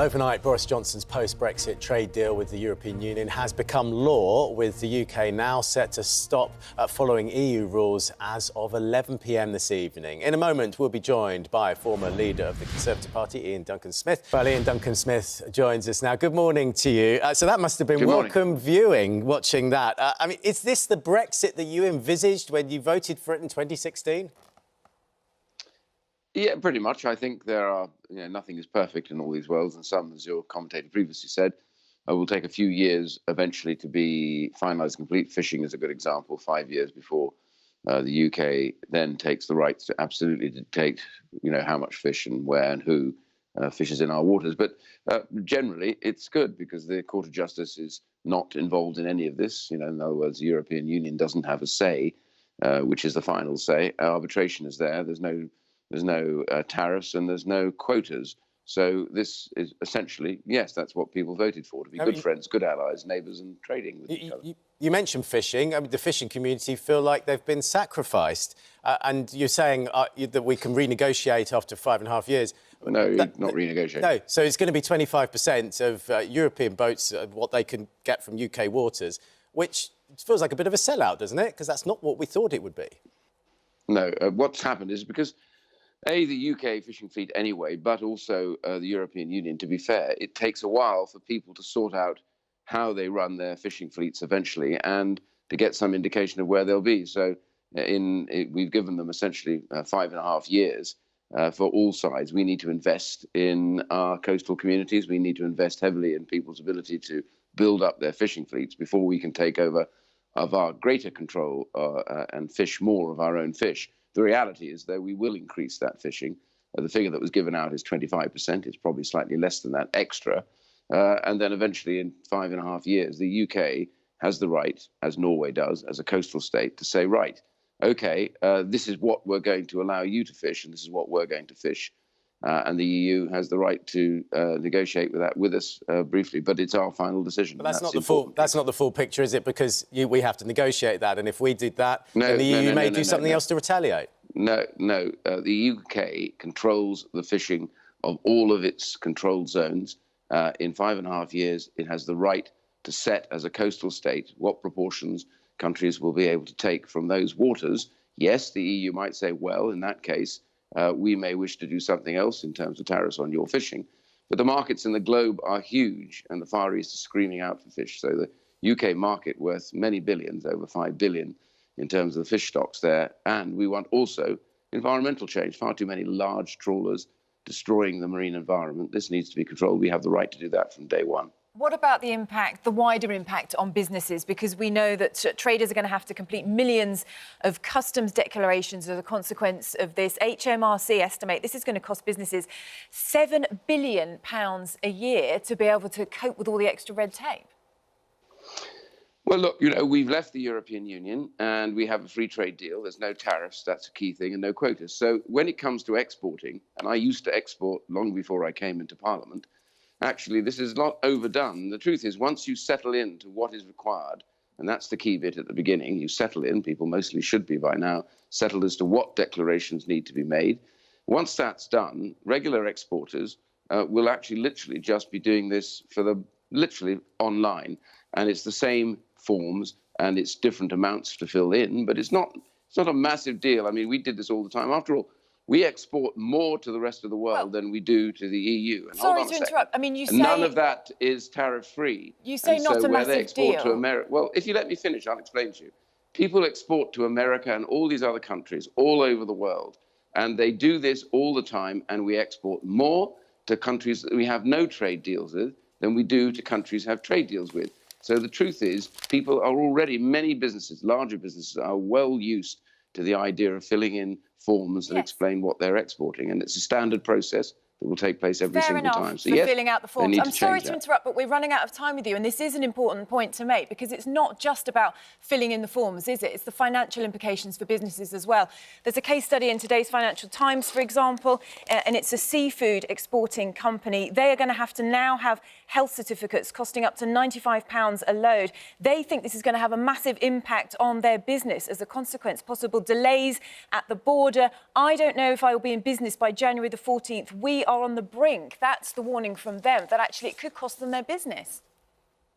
Overnight, Boris Johnson's post-Brexit trade deal with the European Union has become law, with the UK now set to stop following EU rules as of 11 p.m. this evening. In a moment, we'll be joined by former leader of the Conservative Party, Iain Duncan Smith. Well, Iain Duncan Smith joins us now. Good morning to you. So that must have been welcome viewing, watching that. I mean, is this the Brexit that you envisaged when you voted for it in 2016? Yeah, pretty much. I think there are, nothing is perfect in all these worlds, and some, as your commentator previously said, will take a few years eventually to be finalised complete. Fishing is a good example, 5 years before the UK then takes the right to absolutely dictate, how much fish and where and who fishes in our waters. But generally, it's good because the Court of Justice is not involved in any of this. In other words, the European Union doesn't have a say, which is the final say. Arbitration is there. There's no tariffs and there's no quotas. So this is essentially, yes, that's what people voted for, to be good friends, good allies, neighbours and trading with each other. You mentioned fishing. I mean, the fishing community feel like they've been sacrificed. And you're saying that we can renegotiate after 5.5 years. No, not renegotiate. No, so it's going to be 25% of European boats, what they can get from UK waters, which feels like a bit of a sellout, doesn't it? Because that's not what we thought it would be. No, what's happened is because the UK fishing fleet anyway, but also the European Union, to be fair, it takes a while for people to sort out how they run their fishing fleets eventually and to get some indication of where they'll be. So we've given them essentially 5.5 years for all sides. We need to invest in our coastal communities. We need to invest heavily in people's ability to build up their fishing fleets before we can take over of our greater control and fish more of our own fish. The reality is, though, we will increase that fishing. The figure that was given out is 25%. It's probably slightly less than that extra. And then eventually, in 5.5 years, the UK has the right, as Norway does, as a coastal state, to say, right, OK, this is what we're going to allow you to fish, and this is what we're going to fish. And the EU has the right to negotiate with us briefly, but it's our final decision. But that's not the full picture, is it? Because we have to negotiate that, and if we did that, then the EU may do something else to retaliate. No. The UK controls the fishing of all of its controlled zones. In 5.5 years, it has the right to set, as a coastal state, what proportions countries will be able to take from those waters. Yes, the EU might say, well, in that case, we may wish to do something else in terms of tariffs on your fishing. But the markets in the globe are huge, and the Far East is screaming out for fish. So the UK market worth many billions, over 5 billion, in terms of the fish stocks there. And we want also environmental change. Far too many large trawlers destroying the marine environment. This needs to be controlled. We have the right to do that from day one. What about the impact, the wider impact on businesses? Because we know that traders are going to have to complete millions of customs declarations as a consequence of this. HMRC estimate this is going to cost businesses £7 billion a year to be able to cope with all the extra red tape. Well, look, we've left the European Union and we have a free trade deal. There's no tariffs, that's a key thing, and no quotas. So when it comes to exporting, and I used to export long before I came into Parliament, actually, this is not overdone. The truth is, once you settle into what is required, and that's the key bit at the beginning, you settle in, people mostly should be by now, settled as to what declarations need to be made. Once that's done, regular exporters will actually literally just be doing this literally online. And it's the same forms and it's different amounts to fill in, but it's not a massive deal. I mean, we did this all the time. After all, we export more to the rest of the world than we do to the EU. And sorry to interrupt. I mean, you say none of that is tariff-free. You say not a massive deal. To America, well, if you let me finish, I'll explain to you. People export to America and all these other countries all over the world, and they do this all the time, and we export more to countries that we have no trade deals with than we do to countries we have trade deals with. So the truth is, people are already, many businesses, larger businesses, are well used to the idea of filling in forms that explain what they're exporting. And it's a standard process that will take place every single time. So yes, filling out the forms. I'm sorry to interrupt, but we're running out of time with you, and this is an important point to make, because it's not just about filling in the forms, is it? It's the financial implications for businesses as well. There's a case study in today's Financial Times, for example, and it's a seafood exporting company. They are going to have to now have health certificates costing up to £95 a load. They think this is going to have a massive impact on their business as a consequence, possible delays at the border. I don't know if I will be in business by January the 14th. We are on the brink. That's the warning from them, that actually it could cost them their business.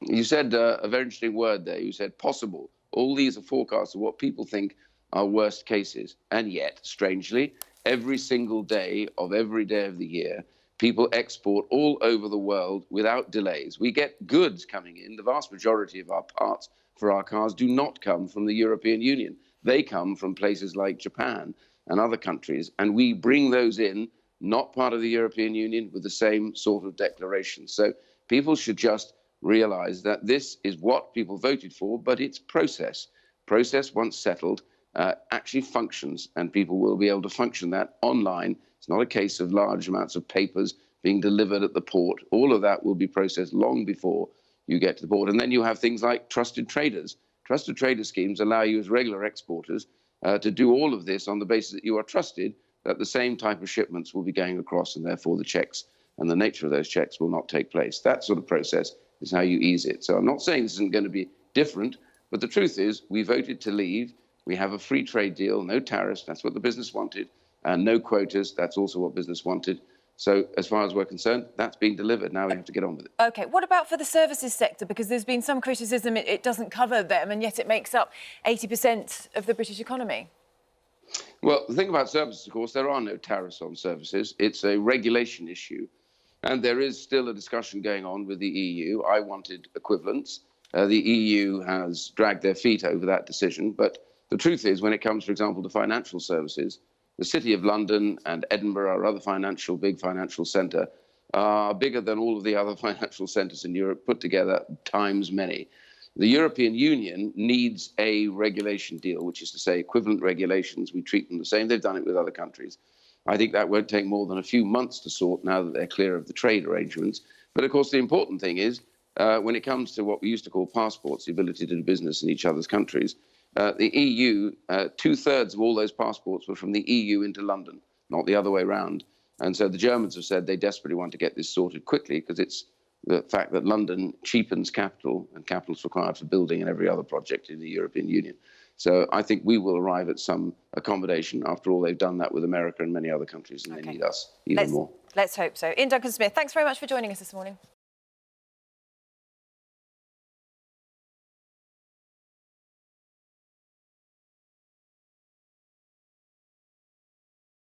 You said a very interesting word there. You said possible. All these are forecasts of what people think are worst cases. And yet, strangely, every single day of every day of the year, people export all over the world without delays. We get goods coming in. The vast majority of our parts for our cars do not come from the European Union. They come from places like Japan and other countries, and we bring those in, not part of the European Union, with the same sort of declaration. So people should just realize that this is what people voted for, but it's process. Process, once settled, actually functions, and people will be able to function that online. It's not a case of large amounts of papers being delivered at the port. All of that will be processed long before you get to the port. And then you have things like trusted traders. Trusted trader schemes allow you as regular exporters to do all of this on the basis that you are trusted, that the same type of shipments will be going across, and therefore the checks and the nature of those checks will not take place. That sort of process is how you ease it. So I'm not saying this isn't going to be different, but the truth is we voted to leave. We have a free trade deal, no tariffs, that's what the business wanted, and no quotas, that's also what business wanted. So as far as we're concerned, that's being delivered. Now we have to get on with it. OK, what about for the services sector? Because there's been some criticism it doesn't cover them, and yet it makes up 80% of the British economy. Well, the thing about services, of course, there are no tariffs on services. It's a regulation issue. And there is still a discussion going on with the EU. I wanted equivalence. The EU has dragged their feet over that decision. But the truth is, when it comes, for example, to financial services, the City of London and Edinburgh, our other big financial centre, are bigger than all of the other financial centres in Europe put together times many. The European Union needs a regulation deal, which is to say equivalent regulations. We treat them the same. They've done it with other countries. I think that won't take more than a few months to sort now that they're clear of the trade arrangements. But of course, the important thing is when it comes to what we used to call passports, the ability to do business in each other's countries, the EU, 2/3 of all those passports were from the EU into London, not the other way around. And so the Germans have said they desperately want to get this sorted quickly because it's the fact that London cheapens capital, and capital is required for building and every other project in the European Union. So I think we will arrive at some accommodation. After all, they've done that with America and many other countries, and they need us even more. Let's hope so. Iain Duncan Smith, thanks very much for joining us this morning.